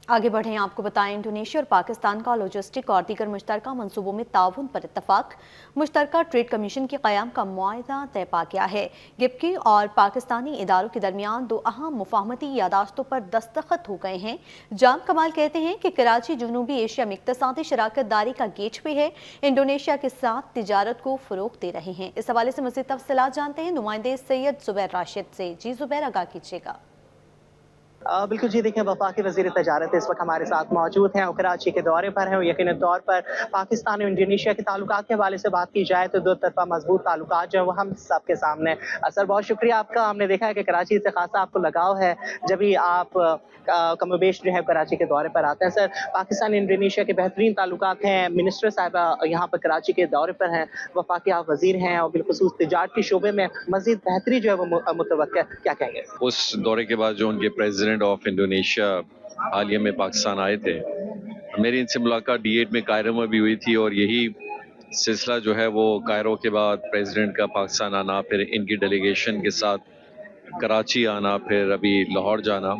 आगे बढ़ें, आपको बताएं, इंडोनेशिया और पाकिस्तान का लॉजिस्टिक और दीगर मुश्तरका मंसूबों में ताउन पर इत्तफाक। मुश्तरका ट्रेड कमीशन के क़याम का मुआहदा तय पा गया है। गिबकी और पाकिस्तानी इदारों के दरमियान दो अहम मुफाहमती यादाश्तों पर दस्तखत हो गए हैं। जाम कमाल कहते हैं कि कराची जनूबी एशिया में इक़्तिसादी शराकत दारी का गेटवे है, इंडोनेशिया के साथ तिजारत को फ़रोग़ दे रहे हैं। इस हवाले से मज़ीद तफ़सीलात जानते हैं नुमाइंदे सैयद ज़ुबैर राशिद से। जी ज़ुबैर, आगाह कीजिएगा। बिल्कुल जी, देखिए वफाकी वज़ीर तजारत इस वक्त हमारे साथ मौजूद हैं और कराची के दौरे पर हैं। और यकीनन तौर पर पाकिस्तान और इंडोनेशिया के ताल्लुकात के हवाले से बात की जाए तो दो तरफा मजबूत ताल्लुकात जो है वो हम सबके सामने। सर बहुत शुक्रिया आपका। हमने देखा है कि कराची से खासा आपको लगाव है जब भी आप कमोबेश जो है कराची के दौरे पर आते हैं। सर, पाकिस्तान इंडोनेशिया के बेहतरीन ताल्लुकात हैं, मिनिस्टर साहिबा यहाँ पर कराची के दौरे पर हैं, वफाकी आप वज़ीर हैं और बिलखुसूस तिजारती शोबे में मज़ीद बेहतरी जो है वो मुतवक्किल, क्या कहेंगे? उस दौरे के बाद जो उनके प्रेसिडेंट ऑफ इंडोनेशिया हालिया में पाकिस्तान आए थे, मेरी इनसे मुलाकात D8 में कायरो में भी हुई थी और यही सिलसिला जो है वो कायरो के बाद प्रेसिडेंट का पाकिस्तान आना, फिर इनकी डेलीगेशन के साथ कराची आना, फिर अभी लाहौर जाना।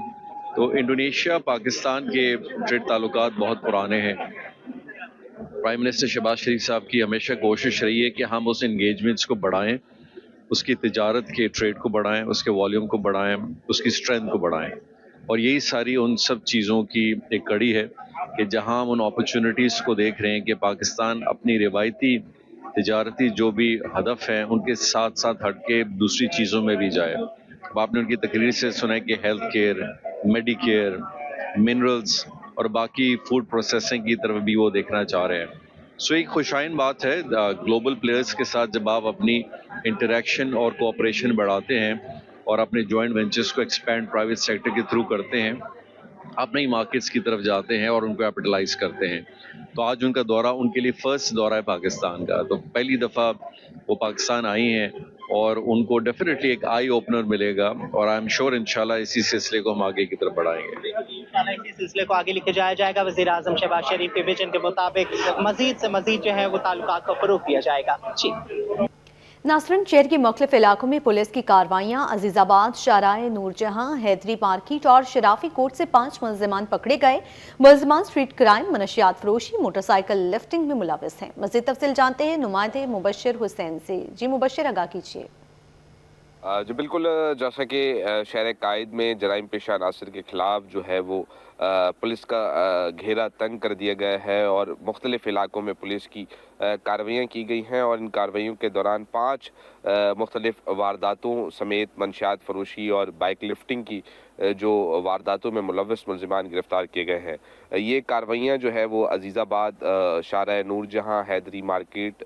तो इंडोनेशिया पाकिस्तान के ट्रेड ताल्लुकात बहुत पुराने हैं। प्राइम मिनिस्टर शहबाज शरीफ साहब की हमेशा कोशिश रही है कि हम उस इंगेजमेंट्स को बढ़ाएं, उसकी तिजारत के ट्रेड को बढ़ाएं, उसके वॉल्यूम को बढ़ाएं, उसकी स्ट्रेंथ को बढ़ाएं। और यही सारी उन सब चीज़ों की एक कड़ी है कि जहां हम उन अपॉर्चुनिटीज़ को देख रहे हैं कि पाकिस्तान अपनी रिवायती तिजारती जो भी हदफ हैं उनके साथ साथ हट के दूसरी चीज़ों में भी जाए। अब आपने उनकी तकरीर से सुना है कि हेल्थ केयर, मेडिकेयर, मिनरल्स और बाकी फूड प्रोसेसिंग की तरफ भी वो देखना चाह रहे हैं। सो एक खुशाइन बात है ग्लोबल प्लेयर्स के साथ जब आप अपनी इंटरेक्शन और कोऑपरेशन बढ़ाते हैं और अपने जॉइंट वेंचर्स को एक्सपैंड प्राइवेट सेक्टर के थ्रू करते हैं, आप नई मार्केट्स की तरफ जाते हैं और उनको कैपिटलाइज करते हैं। तो आज उनका दौरा उनके लिए फर्स्ट दौरा है पाकिस्तान का, तो पहली दफ़ा वो पाकिस्तान आई हैं और उनको डेफिनेटली एक आई ओपनर मिलेगा और आई एम श्योर इंशाल्लाह इसी सिलसिले को हम आगे की तरफ बढ़ाएंगे। इंशाल्लाह इसी सिलसिले को आगे लेके जाया जाएगा। वज़ीर आज़म शहबाज शरीफ के विजन के मुताबिक मज़ीद से मज़ीद जो है वो ताल्लुकात को फ़रोग़ दिया जाएगा। जी। नासरन शहर के मुख्तलिफ इलाकों में पुलिस की कार्रवाइयाँ। अजीज़ाबाद, शाहराह नूरजहां, हैदरी मार्केट और शराफी कोर्ट से 5 मुलज़िमान पकड़े गए। मुलज़िमान स्ट्रीट क्राइम, मनशियात फरोशी, मोटरसाइकिल लिफ्टिंग में मुलविस हैं। मज़ीद तफसील जानते हैं नुमाइंदे मुबश्शिर हुसैन से। जी मुबश्शिर, आगाह कीजिए। जी बिल्कुल, जैसा कि शहर कायद में जराइम पेशा अनासर के खिलाफ जो है वो पुलिस का घेरा तंग कर दिया गया है और मुख्तलिफ इलाकों में पुलिस की कार्रवाइयाँ की गई हैं और इन कार्रवाइयों के दौरान 5 मुख्तलिफ वारदातों समेत मंशियात फरोशी और बाइक लिफ्टिंग की जो वारदातों में मुलविस मुलज़िमान गिरफ्तार किए गए हैं। ये कार्रवाइयाँ जो है वो अजीज़ाबाद, शाहराह नूरजहां, हैदरी मार्केट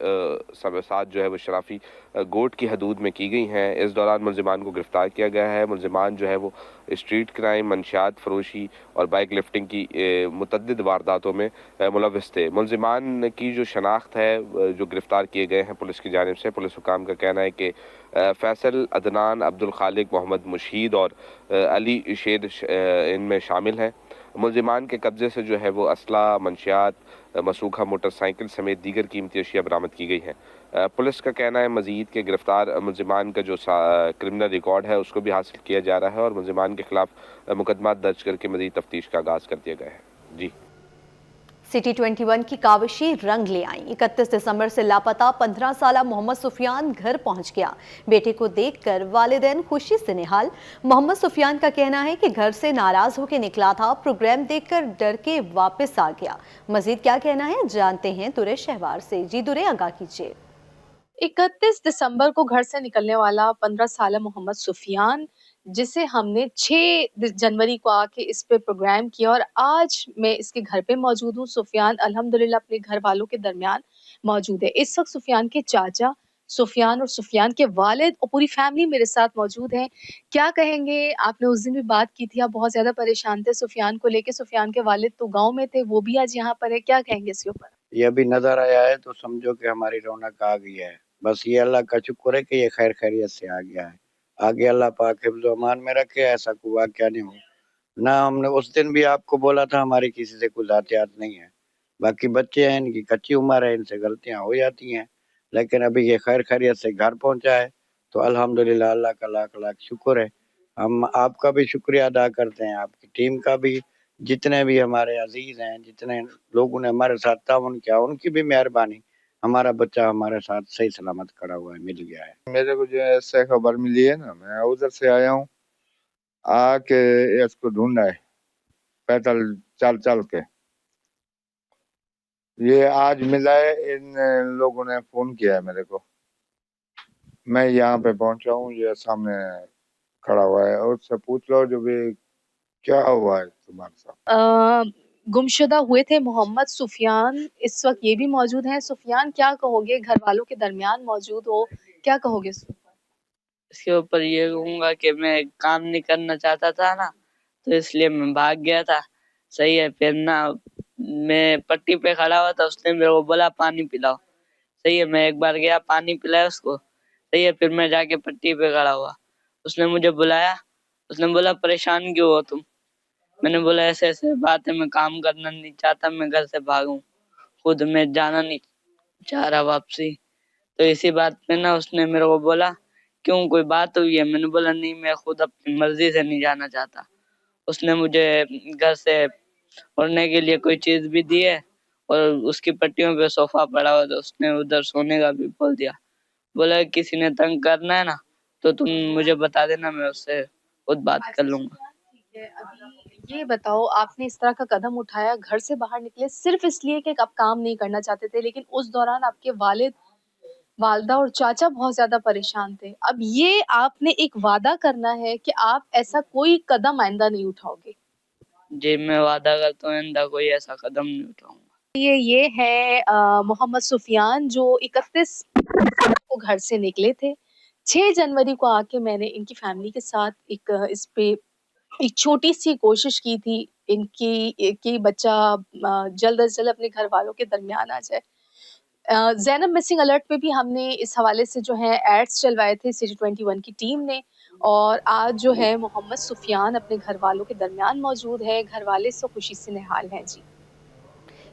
साथ जो है वो शराफी गोट की हदूद में की गई हैं। इस दौरान मुलज़िमान को गिरफ्तार किया गया है। मुलज़िमान जो है वो स्ट्रीट क्राइम, मंशियात फरोशी और बाइक लिफ्टिंग की मुतअद्दिद वारदातों में मुलविस थे। मुलज़िमान की जो शनाख्त है जो गिरफ्तार किए गए हैं पुलिस की जानिब से, पुलिस हुकाम का कहना है कि फैसल, अदनान, अब्दुल खालिक, मोहम्मद मुशीद और अली शेर इनमें शामिल हैं। मुलज़िमान के कब्ज़े से जो है वो असला, मंशियात, मसूखा मोटरसाइकिल समेत दीगर कीमती अशिया बरामद की गई हैं। पुलिस का कहना है मज़ीद के गिरफ्तार मुलज़िमान का जो क्रिमिनल रिकॉर्ड है उसको भी हासिल किया जा रहा है और मुलज़िमान के खिलाफ मुकदमा दर्ज करके मज़ीद तफ्तीश का आगाज़ कर दिया गया है। जी। सिटी 21 की काविशी रंग ले आई। 31 दिसंबर से लापता 15 साला मोहम्मद सुफियान घर पहुंच गया। बेटे को देखकर वालिदैन खुशी से निहाल। मोहम्मद सुफियान का कहना है कि घर से नाराज होकर निकला था, प्रोग्राम देखकर डर के वापस आ गया। मजीद क्या कहना है जानते हैं दुरे शहवार से। जी दुरे, आगाह कीजिए। 31 दिसंबर को घर से निकलने वाला 15 साला मोहम्मद सुफियान, जिसे हमने 6 जनवरी को आके इस पे प्रोग्राम किया और आज मैं इसके घर पे मौजूद हूँ। सुफियान अल्हम्दुलिल्लाह अपने घर वालों के दरमियान मौजूद है। इस वक्त सुफियान के चाचा, सुफियान और सुफियान के वालिद और पूरी फैमिली मेरे साथ मौजूद है। क्या कहेंगे? आपने उस दिन भी बात की थी, आप बहुत ज्यादा परेशान थे सुफियान को लेके। सुफियान के वालिद तो गाँव में थे, वो भी आज यहाँ पर है। क्या कहेंगे इसके ऊपर? ये अभी नजर आया है तो समझो कि हमारी रौनक आ गई है। बस ये अल्लाह का शुक्र है कि ये खैर खैरियत से आ गया है। आगे अल्लाह पाक हिफ्ज़ अमान में रखे, ऐसा कोई वाक़या नहीं हो। ना हमने उस दिन भी आपको बोला था हमारी किसी से कोई ज़ातियात नहीं है। बाकी बच्चे हैं, इनकी कच्ची उम्र है, इनसे गलतियाँ हो जाती हैं। लेकिन अभी ये खैर खैरियत से घर पहुँचा है तो अल्हम्दुलिल्लाह अल्लाह का लाख लाख शुक्र है। हम आपका भी शुक्रिया अदा करते हैं, आपकी टीम का भी, जितने भी हमारे अजीज हैं, जितने लोगों ने हमारे साथ ताउन किया, उनकी भी मेहरबानी, हमारा बच्चा हमारे साथ सही सलामत खड़ा हुआ है, मिल गया है। मेरे को जो ऐसे खबर मिली है ना, मैं उधर से आया हूँ, आके इसको ढूंढा है पैदल चल चल के। ये आज मिला है, इन लोगों ने फोन किया है मेरे को। मैं यहाँ पे पहुंचा हूँ, ये सामने खड़ा हुआ है, और उससे पूछ लो जो भी क्या हुआ है तुम्हारे साथ। गुमशुदा हुए थे मोहम्मद सुफियान, इस वक्त ये भी मौजूद हैं। सुफियान, क्या कहोगे? घर वालों के दरमियान मौजूद हो, क्या कहोगे इसके ऊपर? इसके ऊपर ये कहूंगा कि मैं काम नहीं करना चाहता था ना, तो इसलिए मैं भाग गया था। सही है, फिर ना मैं पट्टी पे खड़ा हुआ था, उसने मेरे को बोला पानी पिलाओ। सही है, मैं एक बार गया, पानी पिलाया उसको। सही है, फिर मैं जाके पट्टी पे खड़ा हुआ, उसने मुझे बुलाया, उसने बोला परेशान क्यों हो तुम? मैंने बोला ऐसे ऐसे बात है, मैं काम करना नहीं चाहता, मैं घर से भागूं, खुद मैं जाना नहीं चाह रहा वापसी। तो इसी बात पे ना उसने मेरे को बोला क्यों, कोई बात हुई है? मैंने बोला नहीं, मैं खुद अपनी मर्जी से नहीं जाना चाहता। उसने मुझे घर से उड़ने के लिए कोई चीज भी दी है, और उसकी पट्टियों पे सोफा पड़ा हुआ था, उसने उधर सोने का भी बोल दिया। बोला किसी ने तंग करना है ना तो तुम मुझे बता देना, मैं उससे खुद बात कर लूंगा। ठीक है, अभी ये बताओ, आपने इस तरह का कदम उठाया, घर से बाहर निकले सिर्फ इसलिए कि आप काम नहीं करना चाहते थे, लेकिन उस दौरान आपके वालिद, वालदा और चाचा बहुत ज्यादा परेशान थे। अब ये आपने एक वादा करना है कि आप ऐसा कोई कदम आइंदा नहीं उठाओगे। जी, मैं वादा करता हूँ आइंदा कोई ऐसा कदम नहीं उठाऊंगा। ये है मोहम्मद सुफियान, जो 31 को घर से निकले थे। 6 जनवरी को आके मैंने इनकी फैमिली के साथ इस पे एक छोटी सी कोशिश की थी इनकी कि बच्चा जल्द से जल्द अपने घर वालों के दरमियान आ जाए। ज़ैनब मिसिंग अलर्ट पे भी हमने इस हवाले से जो है एड्स चलवाए थे सिटी 21 की टीम ने, और आज जो है मोहम्मद सुफियान अपने घर वालों के दरमियान मौजूद है। घर वाले सो खुशी से निहाल हैं जी।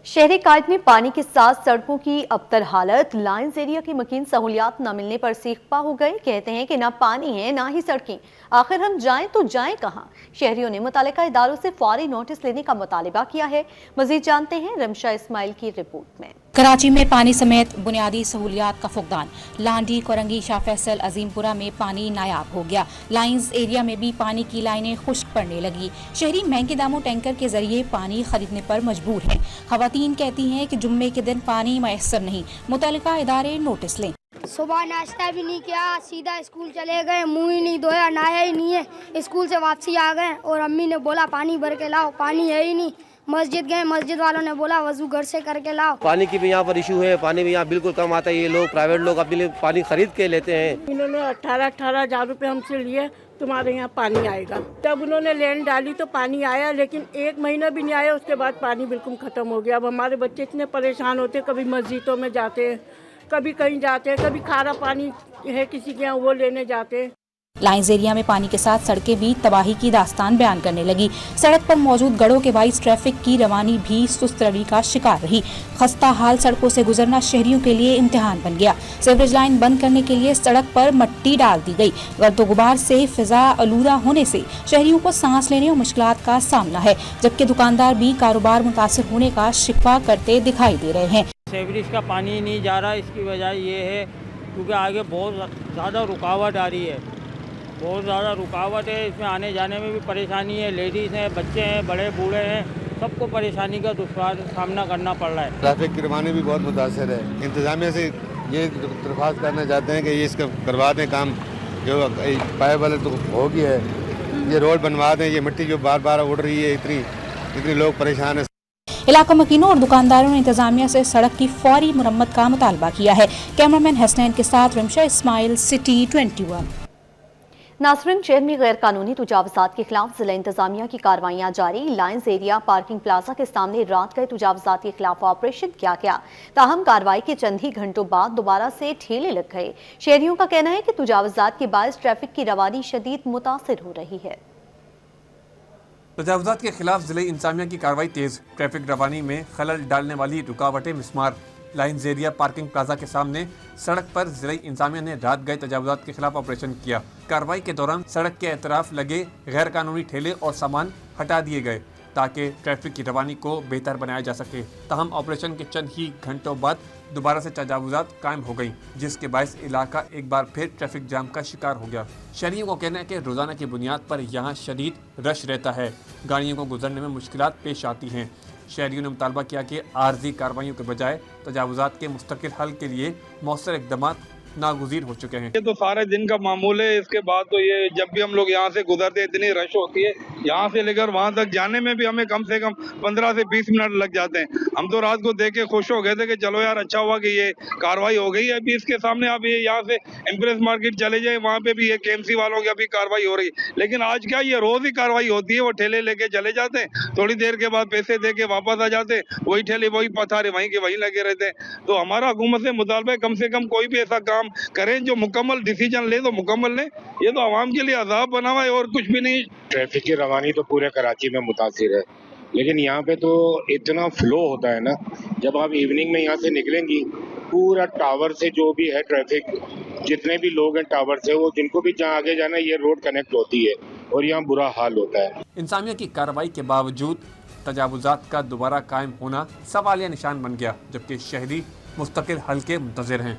शहरी कायद में पानी के साथ सड़कों की अबतर हालत, लाइंस एरिया की मकीन सहूलियात न मिलने पर सीखपा हो गए। कहते हैं कि ना पानी है ना ही सड़कें, आखिर हम जाएं तो जाएं कहां? शहरियों ने मुतालिका इदारों से फौरी नोटिस लेने का मुतालिबा किया है। मजीद जानते हैं रमशा इस्माइल की रिपोर्ट में। कराची में पानी समेत बुनियादी सहूलियात का फुकदान। लांडी, कोरंगी, शाह फैसल, अजीमपुरा में पानी नायाब हो गया। लाइंस एरिया में भी पानी की लाइनें खुश्क पड़ने लगी। शहरी महंगे दामों टैंकर के जरिए पानी खरीदने पर मजबूर हैं। खवातीन कहती हैं कि जुम्मे के दिन पानी मैसर नहीं, मुतालिका इदारे नोटिस लें। सुबह नाश्ता भी नहीं किया, सीधा स्कूल चले गए, मुंह ही नहीं धोया, नहाया ही नहीं है, स्कूल से वापसी आ गए और अम्मी ने बोला पानी भर के लाओ, पानी है ही नहीं। मस्जिद गए, मस्जिद वालों ने बोला वजू घर से करके लाओ। पानी की भी यहाँ पर इशू है, पानी भी यहाँ बिल्कुल कम आता है। ये लोग प्राइवेट लोग अपने लिए पानी खरीद के लेते हैं। इन्होंने 18,000 रुपए हमसे लिए, तुम्हारे यहाँ पानी आएगा। तब उन्होंने लैंड डाली तो पानी आया, लेकिन 1 महीना भी नहीं आया, उसके बाद पानी बिल्कुल खत्म हो गया। अब हमारे बच्चे इतने परेशान होते, कभी मस्जिदों में जाते हैं, कभी कहीं जाते हैं, कभी खारा पानी है किसी के यहाँ वो लेने जाते हैं। लाइंस एरिया में पानी के साथ सड़कें भी तबाही की दास्तान बयान करने लगी। सड़क पर मौजूद गड़ों के बाइस ट्रैफिक की रवानी भी सुस्त रवि का शिकार रही। खस्ता हाल सड़कों से गुजरना शहरियों के लिए इम्तिहान बन गया। सीवरेज लाइन बंद करने के लिए सड़क पर मट्टी डाल दी गई। गर्दो गुबार से फिजा आलूदा होने से शहरियों को सांस लेने और मुश्किलात का सामना है, जबकि दुकानदार भी कारोबार मुतासिर होने का शिकवा करते दिखाई दे रहे हैं। सीवरेज का पानी नहीं जा रहा, इसकी वजह ये है क्योंकि आगे बहुत ज़्यादा रुकावट आ रही है, बहुत ज़्यादा रुकावट है। इसमें आने जाने में भी परेशानी है, लेडीज़ हैं, बच्चे हैं, बड़े बूढ़े हैं, सबको परेशानी का दुश्वार सामना करना पड़ रहा है। ट्रैफिक की रवानी भी बहुत मुतासर है। इंतजामिया से ये दरख्वास्त करना चाहते हैं कि ये इसका करवा दें काम, जो पाए वाले तो हो गया है, ये रोड बनवा दें। ये मिट्टी जो बार बार उड़ रही है, इतनी लोग परेशान है। इलाका मकीनों और दुकानदारों ने इंतजामिया से सड़क की फौरी मुरम्मत का मुतालबा किया है। कैमरामैन हसनैन के साथ रमशा इस्माइल, सिटी 21। नासरिन, शहर में गैर कानूनी तुजावजात के खिलाफ जिला इंतजामिया की कार्रवाइयां जारी। लाइंस एरिया पार्किंग प्लाजा के सामने रात गए तुजावजात के खिलाफ ऑपरेशन किया गया, ताहम कार्रवाई के चंद ही घंटों बाद दोबारा से ठेले लग गए। शहरियों का कहना है कि तुजावजात के बायस ट्रैफिक की रवानी शदीद मुतासिर हो रही है। तजावजात के खिलाफ जिले इंतजामिया की कार्रवाई तेज। ट्रैफिक रवानी में खलल डालने वाली रुकावटें मिस्मार। लाइंस एरिया पार्किंग प्लाजा के सामने सड़क पर जिले इंतजामिया ने रात गए तजावजात के खिलाफ ऑपरेशन किया। कार्रवाई के दौरान सड़क के एतराफ लगे गैर कानूनी ठेले और सामान हटा दिए गए। ताकि ट्रैफिक की रवानी को बेहतर बनाया जा सके। ताहम ऑपरेशन के चंद ही घंटों बाद दोबारा से तजावुज़ात कायम हो गई, जिसके बायस इलाका एक बार फिर ट्रैफिक जाम का शिकार हो गया। शहरियों को कहना है कि रोज़ाना की बुनियाद पर यहाँ शदीद रश रहता है, गाड़ियों को गुजरने में मुश्किलात पेश आती हैं। शहरियों ने मुतालबा किया कि आर्जी कार्रवाइयों के बजाय तजावुज़ात के मुस्तकिल हल के लिए मौसर इक़दामात नागुज़ीर हो चुके हैं। ये तो सारे दिन का मामूल है। इसके बाद तो ये जब भी हम लोग यहाँ से गुजरते हैं इतनी रश होती है, यहाँ से लेकर वहाँ तक जाने में भी हमें कम से कम 15 से 20 मिनट लग जाते हैं। हम तो रात को देख के खुश हो गए थे कि चलो यार अच्छा हुआ कि ये कार्रवाई हो गई है। अभी इसके सामने आप ये यहाँ से एम्प्रेस मार्केट चले जाए, वहाँ पे भी ये KMC वालों की अभी कार्रवाई हो रही है। लेकिन आज क्या ये रोज ही कार्रवाई होती है, वो ठेले लेके चले जाते हैं, थोड़ी देर के बाद पैसे दे के वापस आ जाते हैं, वही ठेले वही पथारे वहीं के वहीं लगे रहते हैं। तो हमारा हुकूमत से मुतालबा है कम से कम कोई भी ऐसा काम करें जो मुकम्मल डिसीजन ले तो मुकम्मल ले। ये तो आवाम के लिए अजाब बना हुआ है और कुछ भी नहीं। ट्रैफिक की रवानी तो पूरे कराची में मुतासिर है, लेकिन यहाँ पे तो इतना फ्लो होता है ना, जब आप इवनिंग में यहाँ से निकलेंगी पूरा टावर से जो भी है ट्रैफिक, जितने भी लोग हैं टावर से, वो जिनको भी जहाँ आगे जाना है ये रोड कनेक्ट होती है और यहाँ बुरा हाल होता है। इंसानियत की कार्रवाई के बावजूद तजावुज़ात का दोबारा कायम होना सवालिया निशान बन गया, जबकि शहरी मुस्तकिल हल के मुंतज़िर हैं।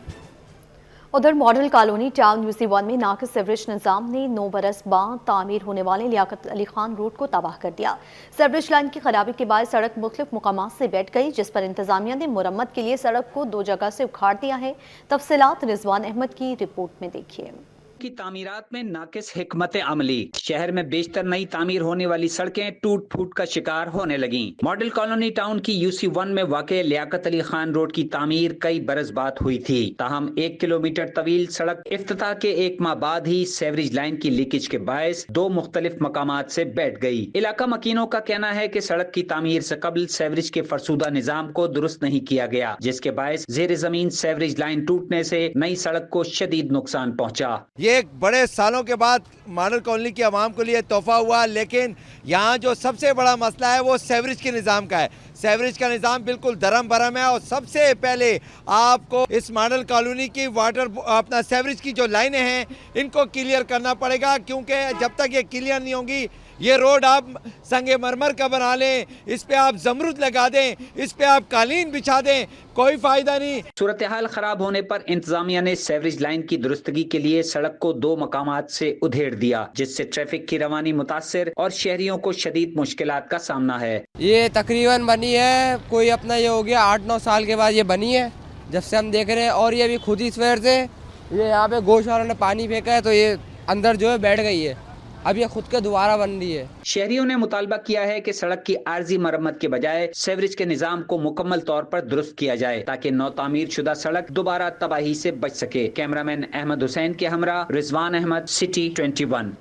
उधर मॉडल कॉलोनी टाउन UC1 में नाकिस सीवरेज निज़ाम ने 9 बरस बाद तामीर होने वाले लियाकत अली खान रोड को तबाह कर दिया। सीवरेज लाइन की खराबी के बाद सड़क मुख्तलिफ मुकामात से बैठ गई, जिस पर इंतजामिया ने मुरम्मत के लिए सड़क को 2 जगह से उखाड़ दिया है। तफसीलात रिजवान अहमद की रिपोर्ट में देखिए। की तामीरात में नाकिस हिकमत अमली, शहर में बेशतर नई तामीर होने वाली सड़कें टूट फूट का शिकार होने लगी। मॉडल कॉलोनी टाउन की UC1 में वाक़े लियाकत अली खान रोड की तामीर कई बरस बाद हुई थी, ताहम 1 किलोमीटर तवील सड़क इफ्तिताह के 1 माह बाद ही सेवरेज लाइन की लीकेज के बायस 2 मुख्तलिफ मकामात से बैठ गई। इलाका मकीनों का कहना है कि सड़क की तामीर से कबल सेवरेज के फरसूदा निजाम को दुरुस्त नहीं किया गया, जिसके बायस जेर जमीन सेवरेज लाइन टूटने से नई सड़क को शदीद नुकसान पहुँचा। एक बड़े सालों के बाद मॉडल कॉलोनी की आवाम को लिए तोहफा हुआ, लेकिन यहाँ जो सबसे बड़ा मसला है वो सेवरेज के निज़ाम का है। सेवरेज का निज़ाम बिल्कुल धर्म भरम है और सबसे पहले आपको इस मॉडल कॉलोनी की वाटर अपना सेवरेज की जो लाइनें हैं इनको क्लियर करना पड़ेगा, क्योंकि जब तक ये क्लियर नहीं होंगी ये रोड आप संगे मरमर का बना लें, इस पे आप जमरूद लगा दें, इस पे आप कालीन बिछा दें, कोई फायदा नहीं। सूरत हाल खराब होने पर इंतजामिया ने सेवरेज लाइन की दुरुस्तगी के लिए सड़क को 2 मकामात से उधेड़ दिया, जिससे ट्रैफिक की रवानी मुतासिर और शहरियों को शदीद मुश्किलात का सामना है। ये तकरीबन बनी है कोई अपना ये हो गया 8-9 साल के बाद ये बनी है, जब से हम देख रहे हैं। और ये भी खुद ही सवेर से ये यहाँ पे गोश्त वालों ने पानी फेंका है तो ये अंदर जो है बैठ गई है, अब ये खुद के दोबारा बन रही है। शहरियों ने मुतालबा किया है कि सड़क की आर्जी मरम्मत के बजाय सेवरेज के निजाम को मुकम्मल तौर पर दुरुस्त किया जाए, ताकि नौ तामीर शुदा सड़क दोबारा तबाही से बच सके। कैमरामैन अहमद हुसैन के हमरा रिजवान अहमद, सिटी 21।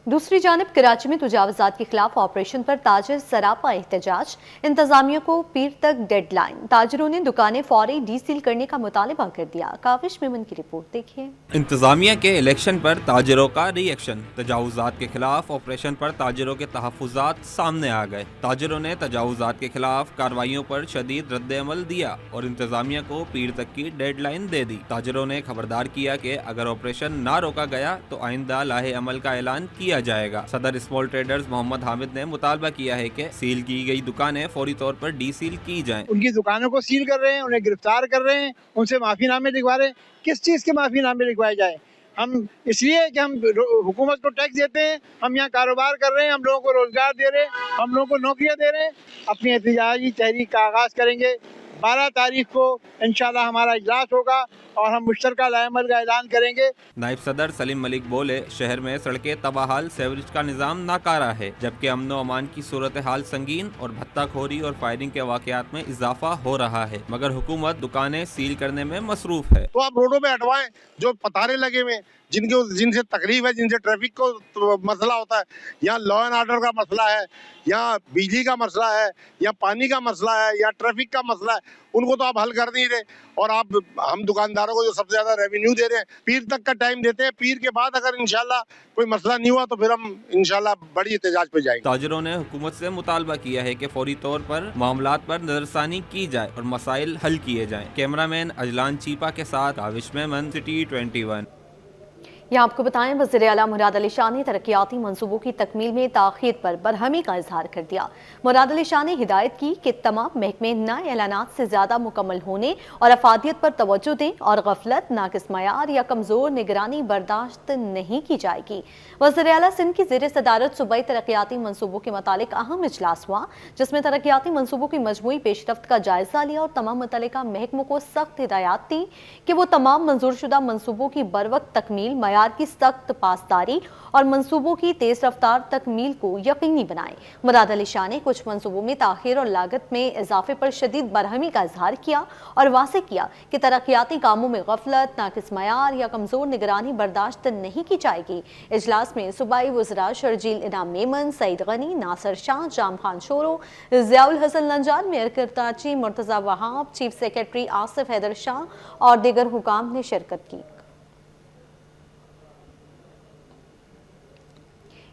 दूसरी जानिब कराची में तजावुज़ात के खिलाफ ऑपरेशन पर ताजिर सरापा एहतजाज, इंतजामिया को पीर तक डेडलाइन, ताजिरों ने दुकानें फौरी डीसील करने का मुतालबा कर दिया। काविश मेमन की रिपोर्ट देखिए। इंतजामिया के इलेक्शन पर ताजिरों का रिएक्शन, तजावुज़ात के खिलाफ ऑपरेशन पर ताजिरों के तहफ़्फ़ुज़ात सामने आ गए। ताजिरों ने तजावुज़ात के खिलाफ कार्रवाइयों पर शदीद रद्द-ए-अमल दिया और इंतजामिया को पीर तक की डेडलाइन दे दी। ताजिरों ने खबरदार किया कि अगर ऑपरेशन ना रोका गया तो आइंदा लाहे अमल का ऐलान किया जाएगा। सदर स्मॉल ट्रेडर्स मोहम्मद हामिद ने मुतालबा किया है कि सील की गई दुकानें फौरी तौर पर डी सील की जाएं। उनकी दुकानों को सील कर रहे हैं, उन्हें गिरफ्तार कर रहे हैं, उनसे माफीनामे लिखवा रहे हैं। किस चीज़ के माफीनामे लिखवाए जाए? हम इसलिए कि हम हुकूमत को टैक्स देते हैं, हम यहाँ कारोबार कर रहे हैं, हम लोगों को रोजगार दे रहे हैं, हम लोगों को नौकरियाँ दे रहे हैं। अपनी एहतजाजी तहरीक का आगाज़ करेंगे। 12 तारीख को इंशाल्लाह हमारा इजलास होगा और हम मुश्तरका लाएमल का ऐलान करेंगे। नायब सदर सलीम मलिक बोले, शहर में सड़कें तबाहाल, सेवरेज का निज़ाम नाकारा है, जबकि अमन व अमान की सूरत हाल संगीन और भत्ताखोरी और फायरिंग के वाक़यात में इजाफा हो रहा है, मगर हुकूमत दुकानें सील करने में मसरूफ है। तो आप रोडों पे हटवाएं जो पतारे लगे हुए, जिनसे तकलीफ है, जिनसे ट्रैफिक को तो मसला होता है, या लॉ एंड ऑर्डर का मसला है, या बिजली का मसला है, या पानी का मसला है, या ट्रैफिक का मसला है, उनको तो आप हल कर नहीं रहे। और आप हम दुकानदारों को जो सबसे ज्यादा रेवेन्यू दे रहे हैं, पीर तक का टाइम देते हैं। पीर के बाद अगर इंशाल्लाह कोई मसला नहीं हुआ तो फिर हम इंशाल्लाह बड़ी एहतजाज पे जाएंगे। ताजिरों ने हुकूमत से मुतालबा किया है कि फौरी तौर पर मामलात पर नजरसानी की जाए और मसाइल हल किए जाएं। कैमरामैन अजलान चीपा के साथ काविश मेमन, सिटी 21। यहाँ आपको बताएं, वज़ीर आला मुराद अली शाह ने तरक्याती मंसूबों की तकमील में ताख़ीर पर बरहमी का इजहार कर दिया। मुराद अली शाह ने हिदायत की कि तमाम महकमे नए ऐलानात से ज़्यादा मुकम्मल होने और अफादियत पर तवज्जो दें और गफलत, नाकिस मयार या कमज़ोर निगरानी बर्दाश्त नहीं की जाएगी। वज़ीर आला सिंध की ज़ेर सदारत सूबाई तरक्याती मंसूबों के मुतालिक अहम इजलास हुआ, जिसमें तरक्याती मंसूबों की मजमूई पेशरफ्त का जायज़ा लिया और तमाम मुतल्लिका महकमों को सख्त हिदायत दी कि वो तमाम मंजूर शुदा मंसूबों की बरवक्त तकमील, मयार की सख्त पासदारी और मंसूबों की तेज रफ्तार तकमील को यकीनी बनाएं। मुराद अली शाह ने कुछ मंसूबों में ताखीर और लागत में इजाफे पर शदीद बरहमी का इजहार किया और वाज़ेह किया कि तरक्याती कामों में गफलत, नाकिस मयार या कमजोर निगरानी बर्दाश्त नहीं की जाएगी। इजलास में सूबाई वज़रा Sharjeel Inam Memon, Saeed Ghani, Nasir Shah, Jam Khan Shoro, Ziaul Hasan Lanjar, mayor Karachi Murtaza Wahab, chief secretary Asif Haider Shah और दीगर हुकाम ने शिरकत की।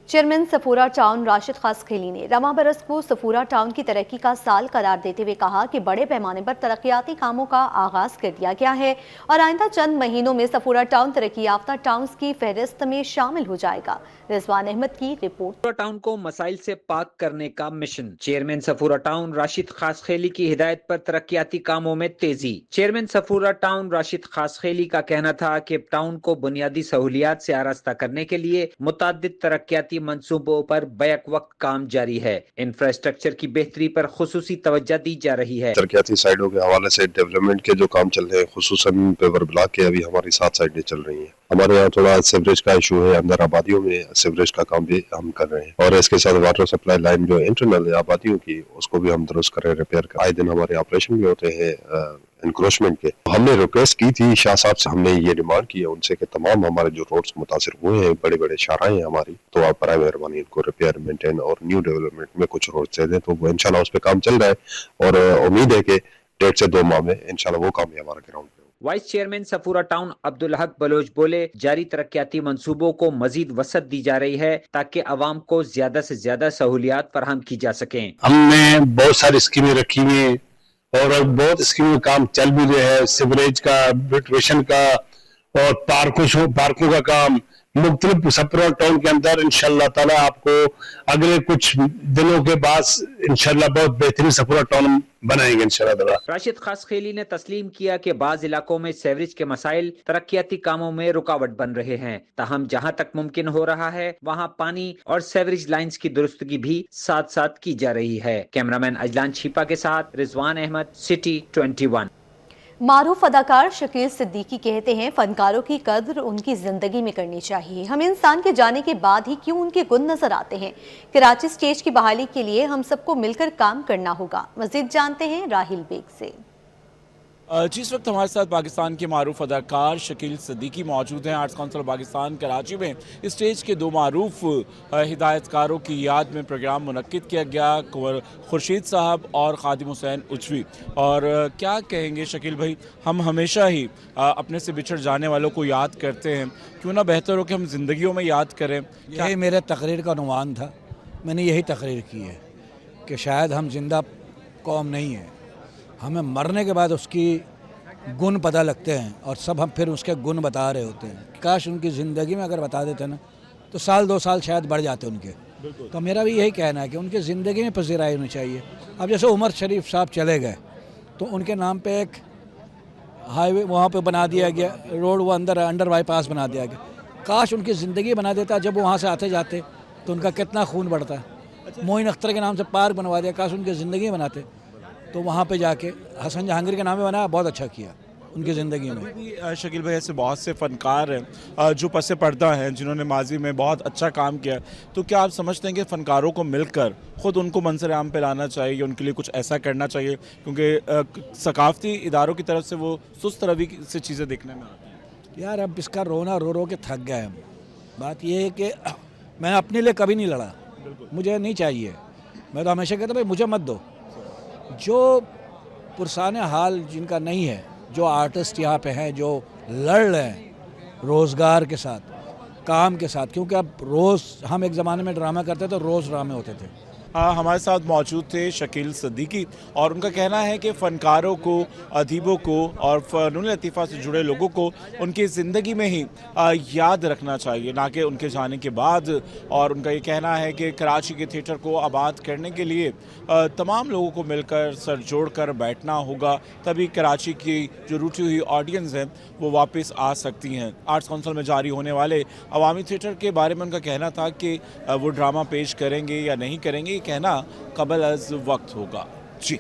चेयरमैन सफूरा टाउन राशिद खासखेली ने रमा बरस को सफूरा टाउन की तरक्की का साल करार देते हुए कहा कि बड़े पैमाने पर तरक्याती कामों का आगाज कर दिया गया है और आइंदा चंद महीनों में सफूरा टाउन तरक्की याफ्ता टाउन्स की फहरिस्त में शामिल हो जाएगा। रिजवान अहमद की रिपोर्ट। सफूरा टाउन को मसाइल से पाक करने का मिशन। चेयरमैन सफूरा टाउन राशिद खासखेली की हिदायत पर तरक्याती कामों में तेजी। चेयरमैन सफूरा टाउन राशिद खासखेली का कहना था कि टाउन को बुनियादी सहूलियात से आरास्ता करने के लिए मुताद्दिद तरक्याती मंसूबों पर बैक वक्त काम जारी है। इंफ्रास्ट्रक्चर की बेहतरी पर खुसूसी तवज्जो दी जा रही है। तरक्याती साइडों के हवाले से डेवलपमेंट के जो काम चल रहे हैं, खुसूसन पेवर ब्लॉक के अभी हमारी 7 साइडें चल रही हैं। हमारे यहाँ थोड़ा सीवरेज का इशू है, अंदर आबादियों में सीवरेज का काम भी हम कर रहे हैं और इसके साथ वाटर सप्लाई लाइन जो इंटरनल है आबादियों की, उसको भी हम दुरुस्त करें, रिपेयर करें। आए दिन हमारे ऑपरेशन भी होते हैं इंक्रोचमेंट के। हमने रिक्वेस्ट की थी शाह साहब से, हमने ये डिमांड की है उनसे कि तमाम हमारे जो रोड्स मुतासिर हुए हैं, बड़े बड़े शाराएं हैं हमारी, तो आप बराए मेहरबानी इनको रिपेयर, मेंटेन और न्यू डेवलपमेंट में कुछ रोड दे दें। तो वो इंशाल्लाह उस पर काम चल रहा है और उम्मीद है कि 1.5 से 2 माह में इंशाल्लाह वो काम भी हमारा ग्राउंड पे। Vice chairman Safoora town Abdul Haq Bloch बोले, जारी तरक्याती मंसूबों को मजीद वसअत दी जा रही है ताकि अवाम को ज्यादा से ज्यादा सहूलियात फराहम की जा सकें। हमने बहुत सारी स्कीमें रखी हुई हैं और बहुत स्कीमों का काम चल भी रहा है, सीवरेज का, ब्यूटिफिकेशन का और पार्कों का काम मुख्तलिफ सफूरा टाउन के अंदर इंशाल्लाह ताला आपको अगले कुछ दिनों के बाद इंशाल्लाह बहुत बेहतरीन सफूरा टाउन बनाएंगे इंशाल्लाह ताला। राशिद खासखेली ने तस्लीम किया कि बाज इलाकों में सीवरेज के मसाइल तरक्याती कामों में रुकावट बन रहे हैं, ताहम जहां तक मुमकिन हो रहा है वहां पानी और सीवरेज लाइंस की दुरुस्तगी भी साथ साथ की जा रही है। कैमरामैन अजलान छिपा के साथ रिजवान अहमद, सिटी 21। मारूफ अदाकार शकील सिद्दीकी कहते हैं, फनकारों की कद्र उनकी जिंदगी में करनी चाहिए। हमें इंसान के जाने के बाद ही क्यों उनके गुण नजर आते हैं। कराची स्टेज की बहाली के लिए हम सबको मिलकर काम करना होगा। मजीद जानते हैं राहिल बेग से। जिस वक्त हमारे साथ पाकिस्तान के मारूफ अदाकार शकील सिद्दीकी मौजूद हैं। आर्ट्स काउंसिल पाकिस्तान कराची में स्टेज के 2 मारूफ हिदायतकारों की याद में प्रोग्राम मुनक्किद किया गया, खुर्शीद साहब और खादिम हुसैन उजवी। और क्या कहेंगे शकील भाई, हम हमेशा ही अपने से बिछड़ जाने वालों को याद करते हैं, क्यों ना बेहतर हो कि हम जिंदगियों में याद करें। यही मेरे तकरीर का उन्वान था, मैंने यही तकरीर की है कि शायद हम जिंदा कौम नहीं है, हमें मरने के बाद उसकी गुण पता लगते हैं और सब हम फिर उसके गुण बता रहे होते हैं। काश उनकी ज़िंदगी में अगर बता देते ना तो 1-2 साल शायद बढ़ जाते उनके। तो मेरा भी यही कहना है कि उनकी ज़िंदगी में पजीराई होनी चाहिए। अब जैसे उमर शरीफ साहब चले गए तो उनके नाम पे एक हाईवे वहाँ पे बना दिया गया, रोड वो अंडर बाईपास बना दिया गया। काश उनकी ज़िंदगी बना देता, जब वो वहाँ से आते जाते तो उनका कितना खून बढ़ता। मोइन अख्तर के नाम से पार्क बनवा दिया, काश उनकी ज़िंदगी बनाते तो वहाँ पे जाके हसन जहांगीर के नाम में बनाया, बहुत अच्छा किया उनकी ज़िंदगी में। शकील भाई, ऐसे बहुत से फ़नकार हैं जो पसे पर्दा हैं, जिन्होंने माजी में बहुत अच्छा काम किया, तो क्या आप समझते हैं कि फ़नकारों को मिलकर ख़ुद उनको मंजर आम पे लाना चाहिए, उनके लिए कुछ ऐसा करना चाहिए, क्योंकि सकाफ़ती इदारों की तरफ से वो सुस्त रवि से चीज़ें देखने में आती हैं। यार अब इसका रोना रो रो के थक गए हम। बात ये है कि मैं अपने लिए कभी नहीं लड़ा, मुझे नहीं चाहिए। मैं तो हमेशा कहता भाई मुझे मत दो। जो पुरसाने हाल जिनका नहीं है, जो आर्टिस्ट यहाँ पे हैं, जो लड़ रहे हैं रोज़गार के साथ, काम के साथ, क्योंकि अब रोज़ हम एक ज़माने में ड्रामा करते थे, रोज़ ड्रामे होते थे, हमारे साथ मौजूद थे शकील सिद्दीकी और उनका कहना है कि फ़नकारों को, अदीबों को और फ़नून लतीफ़ा से जुड़े लोगों को उनकी ज़िंदगी में ही याद रखना चाहिए, ना कि उनके जाने के बाद। और उनका ये कहना है कि कराची के थिएटर को आबाद करने के लिए तमाम लोगों को मिलकर सर जोड़ कर बैठना होगा, तभी कराची की जो रूठी हुई ऑडियंस है वो वापस आ सकती हैं। आर्ट्स काउंसिल में जारी होने वाले अवामी थिएटर के बारे में उनका कहना था कि वो ड्रामा पेश करेंगे या नहीं करेंगे, ये कहना कबल अज़ वक्त होगा। जी।